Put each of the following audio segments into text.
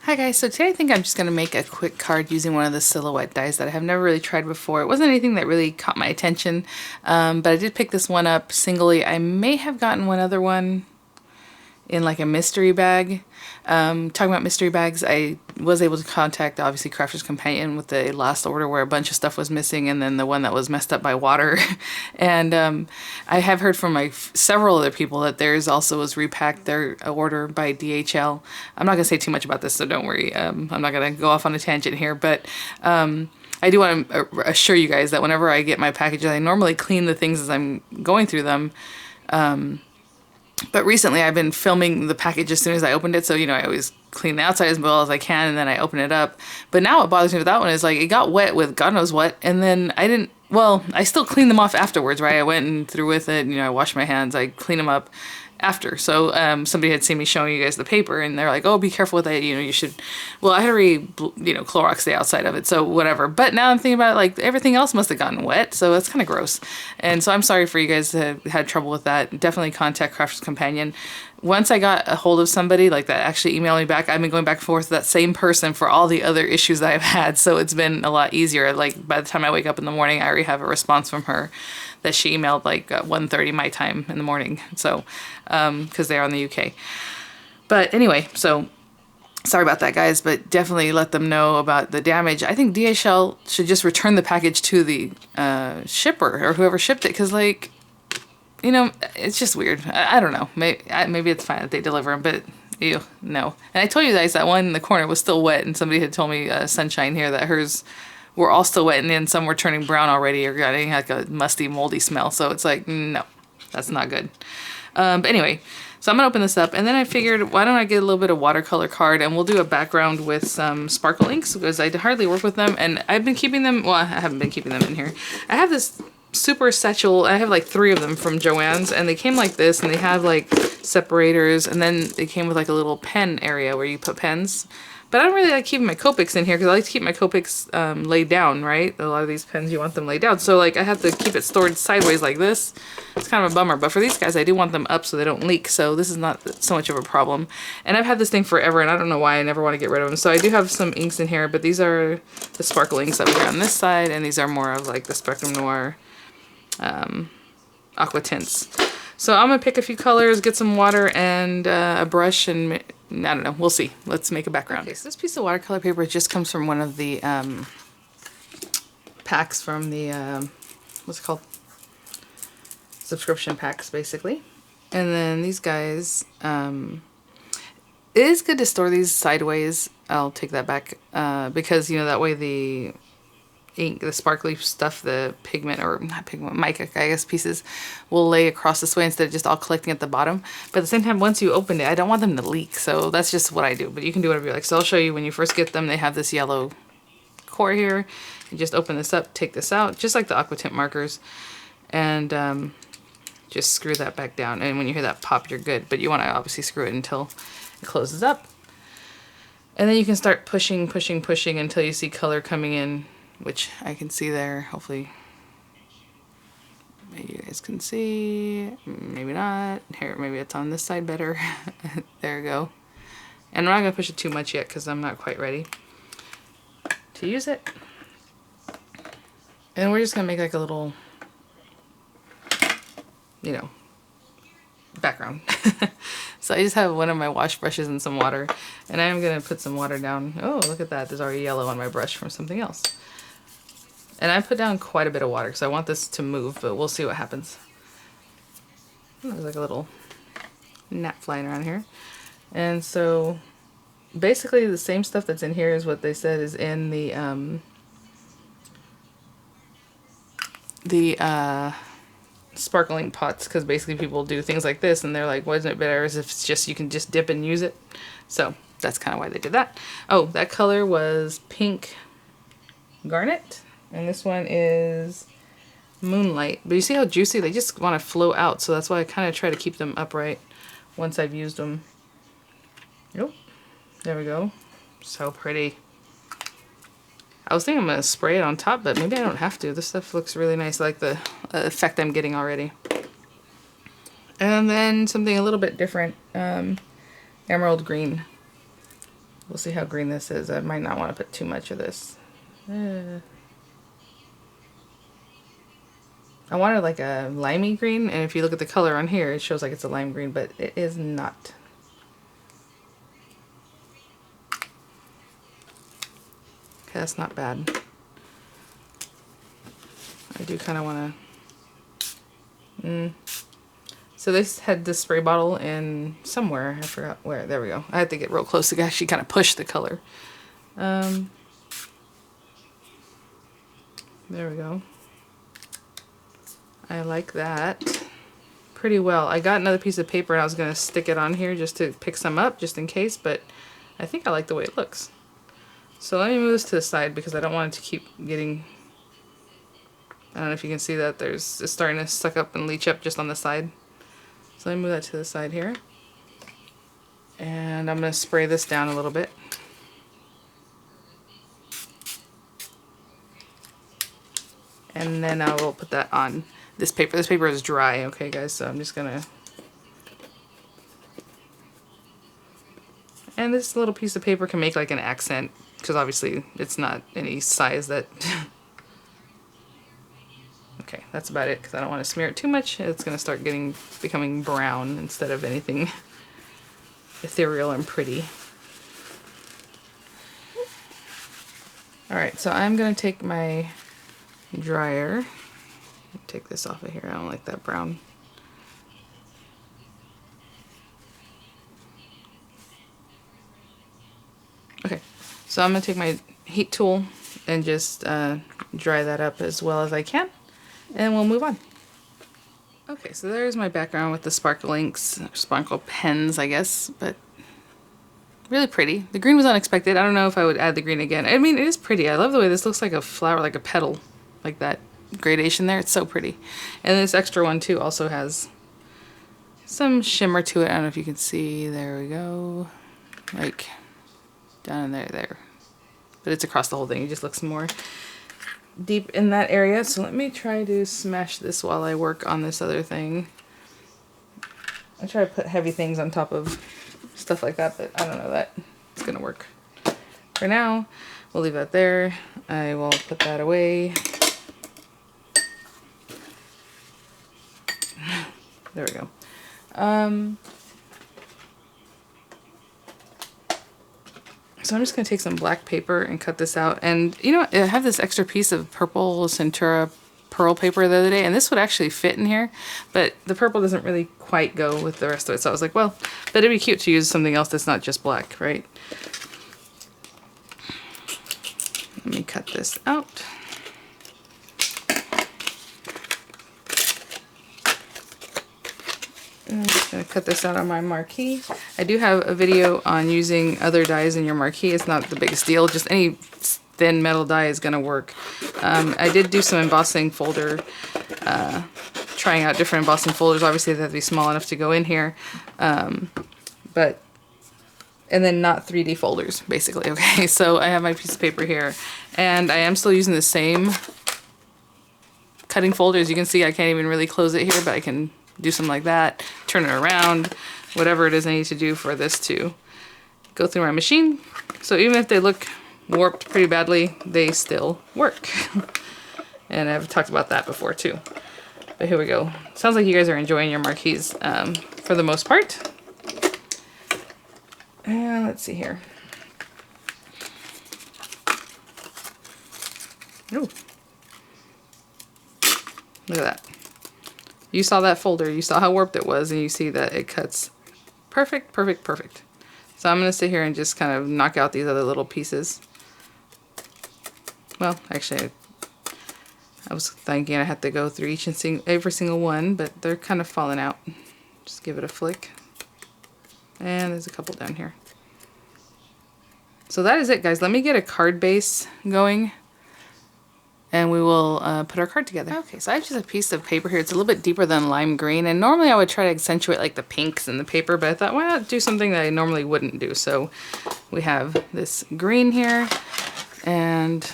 Hi guys, so today I think I'm just going to make a quick card using one of the silhouette dies that I have never really tried before. It wasn't anything that really caught my attention, but I did pick this one up singly. I may have gotten one other one in like a mystery bag. Talking about mystery bags, I was able to contact obviously Crafter's Companion with the last order where a bunch of stuff was missing, and then the one that was messed up by water. And I have heard from like several other people that theirs also was repacked, their order by DHL. I'm not gonna say too much about this, so don't worry. I'm not gonna go off on a tangent here, but I do want to assure you guys that whenever I get my packages, I normally clean the things as I'm going through them. But recently I've been filming the package as soon as I opened it, so you know I always clean the outside as well as I can, and then I open it up. But now what bothers me with that one is like it got wet with God knows what, and then I didn't, well, I still cleaned them off afterwards, right? I went and through with it, you know, I washed my hands, I cleaned them up after. So somebody had seen me showing you guys the paper, and they're like, oh, be careful with that, you know, you should, well, I had already, you know, Clorox the outside of it, so whatever. But now I'm thinking about it, like everything else must have gotten wet, so that's kind of gross. And so I'm sorry for you guys that had trouble with that. Definitely contact Crafter's Companion. Once I got a hold of somebody like that actually emailed me back, I've been going back and forth with that same person for all the other issues that I've had, so it's been a lot easier. Like by the time I wake up in the morning, I already have a response from her that she emailed like 1:30 my time in the morning, so because they're in the UK. But anyway, so sorry about that, guys, but definitely let them know about the damage. I think DHL should just return the package to the shipper or whoever shipped it, because like, you know, it's just weird. I don't know. Maybe it's fine that they deliver them, but ew, no. And I told you guys that one in the corner was still wet, and somebody had told me, Sunshine here, that hers were all still wet, and then some were turning brown already or getting like a musty, moldy smell. So it's like, no, that's not good. But anyway, so I'm gonna open this up, and then I figured, why don't I get a little bit of watercolor card, and we'll do a background with some sparkle inks, because I hardly work with them, and I've been keeping them, well, I haven't been keeping them in here. I have this super satchel, I have like 3 of them from Joann's, and they came like this, and they have like separators, and then they came with like a little pen area where you put pens. But I don't really like keeping my Copics in here, because I like to keep my Copics laid down, right? A lot of these pens, you want them laid down. So like I have to keep it stored sideways like this. It's kind of a bummer. But for these guys, I do want them up so they don't leak. So this is not so much of a problem. And I've had this thing forever, and I don't know why I never want to get rid of them. So I do have some inks in here, but these are the sparkle inks that we got on this side. And these are more of like the Spectrum Noir aqua tints. So I'm going to pick a few colors, get some water and a brush, and I don't know, we'll see. Let's make a background. Okay, so this piece of watercolor paper just comes from one of the packs from the, what's it called? Subscription packs, basically. And then these guys, it is good to store these sideways. I'll take that back because, you know, that way the ink, the sparkly stuff, the pigment, or not pigment, mica, I guess, pieces will lay across this way instead of just all collecting at the bottom. But at the same time, once you open it, I don't want them to leak, so that's just what I do. But you can do whatever you like. So I'll show you when you first get them. They have this yellow core here. You just open this up, take this out, just like the aqua tint markers, and just screw that back down. And when you hear that pop, you're good. But you want to obviously screw it until it closes up. And then you can start pushing, pushing, pushing until you see color coming in, which I can see there. Hopefully maybe you guys can see, maybe not. Here, maybe it's on this side better. There we go. And I'm not gonna push it too much yet because I'm not quite ready to use it. And we're just gonna make like a little, you know, background. So I just have one of my wash brushes and some water, and I'm gonna put some water down. Oh, look at that, there's already yellow on my brush from something else. And I put down quite a bit of water because I want this to move, but we'll see what happens. There's like a little gnat flying around here. And so basically the same stuff that's in here is what they said is in the sparkling pots, because basically people do things like this and they're like, wasn't it better as if it's just you can just dip and use it? So that's kind of why they did that. Oh, that color was pink garnet. And this one is Moonlight. But you see how juicy? They just want to flow out. So that's why I kind of try to keep them upright once I've used them. Nope. There we go. So pretty. I was thinking I'm going to spray it on top, but maybe I don't have to. This stuff looks really nice. I like the effect I'm getting already. And then something a little bit different. Emerald green. We'll see how green this is. I might not want to put too much of this. I wanted like a limey green, and if you look at the color on here, it shows like it's a lime green, but it is not. Okay, that's not bad. I do kind of want to... So this had this spray bottle in somewhere. I forgot where. There we go. I had to get real close to actually kind of push the color. There we go. I like that pretty well. I got another piece of paper and I was going to stick it on here just to pick some up just in case, but I think I like the way it looks. So let me move this to the side because I don't want it to keep getting... I don't know if you can see that it's starting to suck up and leach up just on the side. So let me move that to the side here. And I'm going to spray this down a little bit. And then I will put that on this paper. This paper is dry, okay guys, so I'm just gonna... And this little piece of paper can make like an accent, because obviously it's not any size that... Okay, that's about it, because I don't want to smear it too much. It's gonna start becoming brown instead of anything ethereal and pretty. Alright, so I'm gonna take my dryer. Take this off of here. I don't like that brown. Okay, so I'm going to take my heat tool and just dry that up as well as I can, and we'll move on. Okay, so there's my background with the sparkle inks, sparkle pens, I guess, but really pretty. The green was unexpected. I don't know if I would add the green again. I mean, it is pretty. I love the way this looks like a flower, like a petal, like that gradation there. It's so pretty. And this extra one too also has some shimmer to it. I don't know if you can see. There we go. Like down in there. But it's across the whole thing. It just looks more deep in that area. So let me try to smash this while I work on this other thing. I try to put heavy things on top of stuff like that, but I don't know that it's gonna work. For now, we'll leave that there. I will put that away. There we go. So I'm just going to take some black paper and cut this out. And you know what? I have this extra piece of purple Centura pearl paper the other day, and this would actually fit in here, but the purple doesn't really quite go with the rest of it. So I was like, well, but it'd be cute to use something else that's not just black, right? Let me cut this out. I'm just going to cut this out on my marquee. I do have a video on using other dyes in your marquee. It's not the biggest deal. Just any thin metal die is going to work. I did do some embossing folder, trying out different embossing folders. Obviously they have to be small enough to go in here. And then not 3D folders, basically. Okay, so I have my piece of paper here. And I am still using the same cutting folder. As you can see, I can't even really close it here, but I can do something like that, turn it around, whatever it is I need to do for this to go through my machine. So even if they look warped pretty badly, they still work. And I've talked about that before too. But here we go. Sounds like you guys are enjoying your marquees for the most part. And let's see here. Ooh. Look at that. You saw that folder, you saw how warped it was, and you see that it cuts perfect, perfect, perfect. So I'm going to sit here and just kind of knock out these other little pieces. Well, actually, I was thinking I had to go through every single one, but they're kind of falling out. Just give it a flick. And there's a couple down here. So that is it, guys. Let me get a card base going, and we will put our card together. Okay, so I have just a piece of paper here. It's a little bit deeper than lime green, and normally I would try to accentuate like the pinks in the paper, but I thought, why not do something that I normally wouldn't do? So we have this green here, and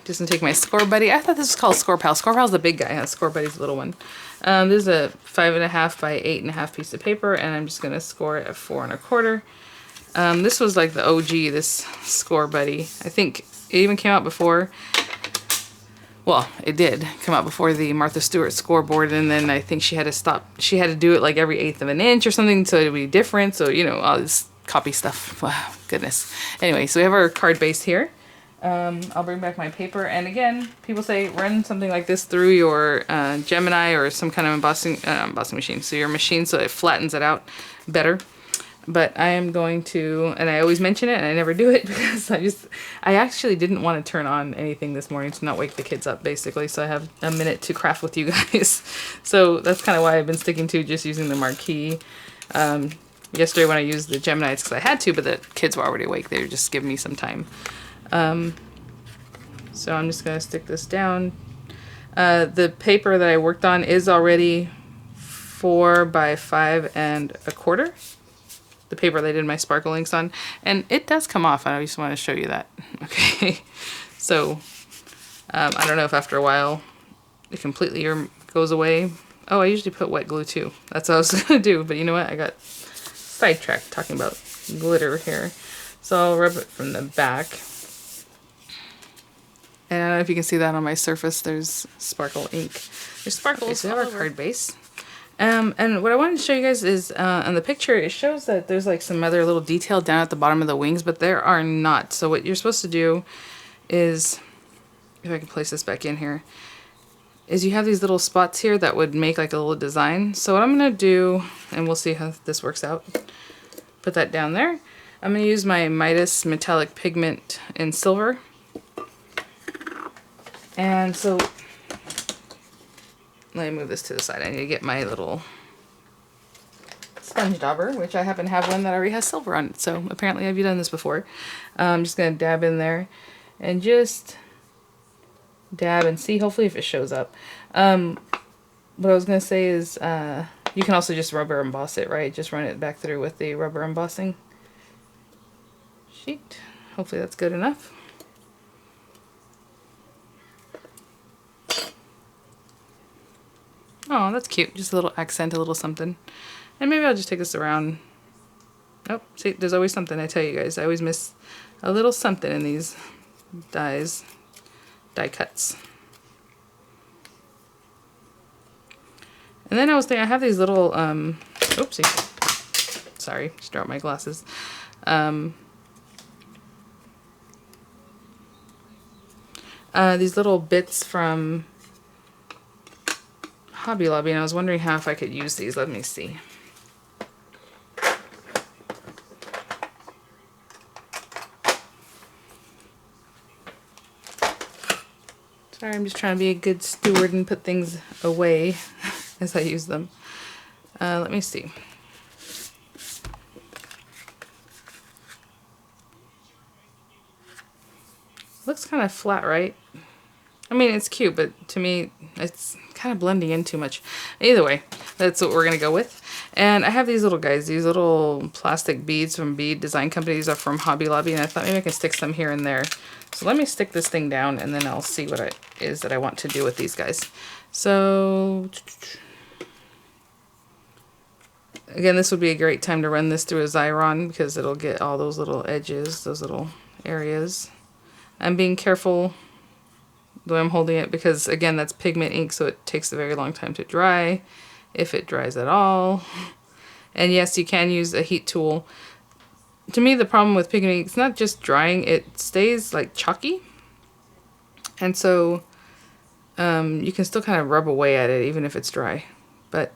Just gonna take my Score Buddy. I thought this was called Score Pal. Score Pal's the big guy, huh? Score Buddy's the little one. This is a 5.5 by 8.5 piece of paper, and I'm just gonna score it at 4 1/4. This was like the OG, this Score Buddy. I think it even came out before, well, it did come out before the Martha Stewart scoreboard, and then I think she had to stop. She had to do it like every 1/8 of an inch or something so it would be different. So, you know, all this copy stuff. Wow, goodness. Anyway, so we have our card base here. I'll bring back my paper, and again, people say run something like this through your Gemini or some kind of embossing machine, so your machine, so it flattens it out better. But I am going to, and I always mention it and I never do it because I actually didn't want to turn on anything this morning to not wake the kids up, basically, so I have a minute to craft with you guys. So that's kind of why I've been sticking to just using the marquee. Yesterday when I used the Gemini, it's because I had to, but the kids were already awake. They were just giving me some time. So I'm just going to stick this down. The paper that I worked on is already 4 by 5 1/4. The paper that I did my sparkle inks on. And it does come off. I just want to show you that. Okay. So, I don't know if after a while it completely goes away. Oh, I usually put wet glue too. That's what I was going to do. But you know what? I got sidetracked talking about glitter here. So I'll rub it from the back. And I don't know if you can see that on my surface. There's sparkle ink. There's sparkles. Okay, so we have our card base. And what I wanted to show you guys is on the picture, it shows that there's like some other little detail down at the bottom of the wings, but there are not. So what you're supposed to do is, if I can place this back in here, is you have these little spots here that would make like a little design. So what I'm going to do, and we'll see how this works out, put that down there. I'm going to use my Midas metallic pigment in silver. And so, let me move this to the side. I need to get my little sponge dauber, which I happen to have one that already has silver on it. So apparently I've done this before. I'm just going to dab in there and just dab and see, hopefully, if it shows up. What I was going to say is you can also just rubber emboss it, right? Just run it back through with the rubber embossing sheet. Hopefully that's good enough. Oh, that's cute. Just a little accent, a little something. And maybe I'll just take this around. Oh, see, there's always something. I tell you guys, I always miss a little something in these die cuts. And then I was thinking, I have these little, oopsie. Sorry, just dropped my glasses. These little bits from Hobby Lobby, and I was wondering if I could use these. Let me see. Sorry, I'm just trying to be a good steward and put things away as I use them. Let me see. Looks kind of flat, right? I mean, it's cute, but to me, it's kind of blending in too much. Either way, that's what we're going to go with. And I have these little guys, these little plastic beads from Bead Design Company. These are from Hobby Lobby, and I thought maybe I can stick some here and there. So let me stick this thing down, and then I'll see what it is that I want to do with these guys. So, again, this would be a great time to run this through a Xyron because it'll get all those little edges, those little areas. I'm being careful the way I'm holding it because, again, that's pigment ink, so it takes a very long time to dry, if it dries at all. And yes, you can use a heat tool. To me, the problem with pigment ink, it's not just drying, it stays like chalky. And so you can still kind of rub away at it even if it's dry. But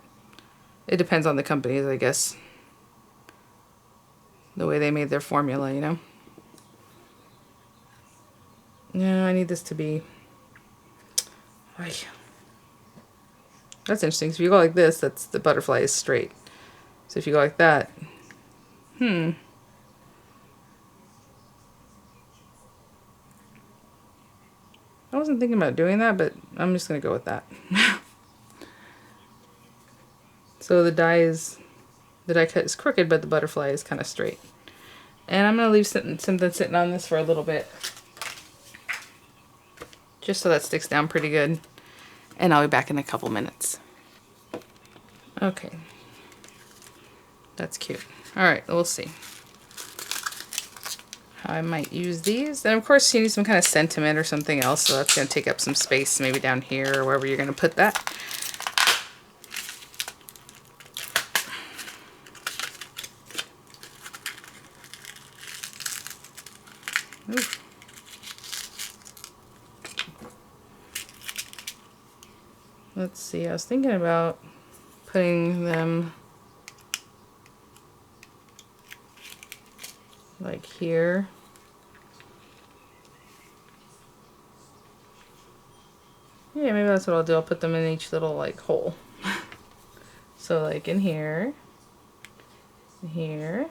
it depends on the companies, I guess. The way they made their formula, you know. No, I need this to be... That's interesting. So if you go like this, that's the butterfly is straight. So if you go like that, I wasn't thinking about doing that, but I'm just gonna go with that. So the die cut is crooked, but the butterfly is kind of straight. And I'm gonna leave something sitting on this for a little bit. just so that sticks down pretty good. And I'll be back in a couple minutes. Okay. That's cute. All right, we'll see how I might use these. And of course you need some kind of sentiment or something else, so that's gonna take up some space, maybe down here or wherever you're gonna put that. Ooh. Let's see, I was thinking about putting them like here. Yeah, maybe that's what I'll do. I'll put them in each little like hole. So like in here, here,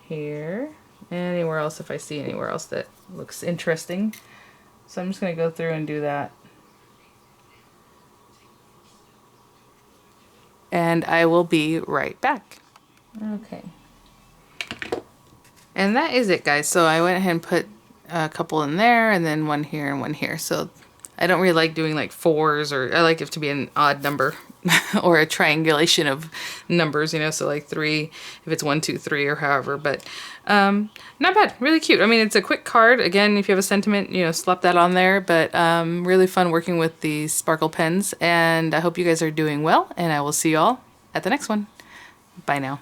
here, anywhere else if I see anywhere else that looks interesting. So I'm just gonna go through and do that. And I will be right back. Okay. And that is it, guys. So I went ahead and put a couple in there and then one here and one here. So I don't really like doing like 4s, or I like it to be an odd number or a triangulation of numbers, you know, so like 3 if it's 1, 2, 3 or however, but not bad, really cute. I mean, it's a quick card. Again, if you have a sentiment, you know, slap that on there, but really fun working with these sparkle pens, and I hope you guys are doing well, and I will see you all at the next one. Bye now.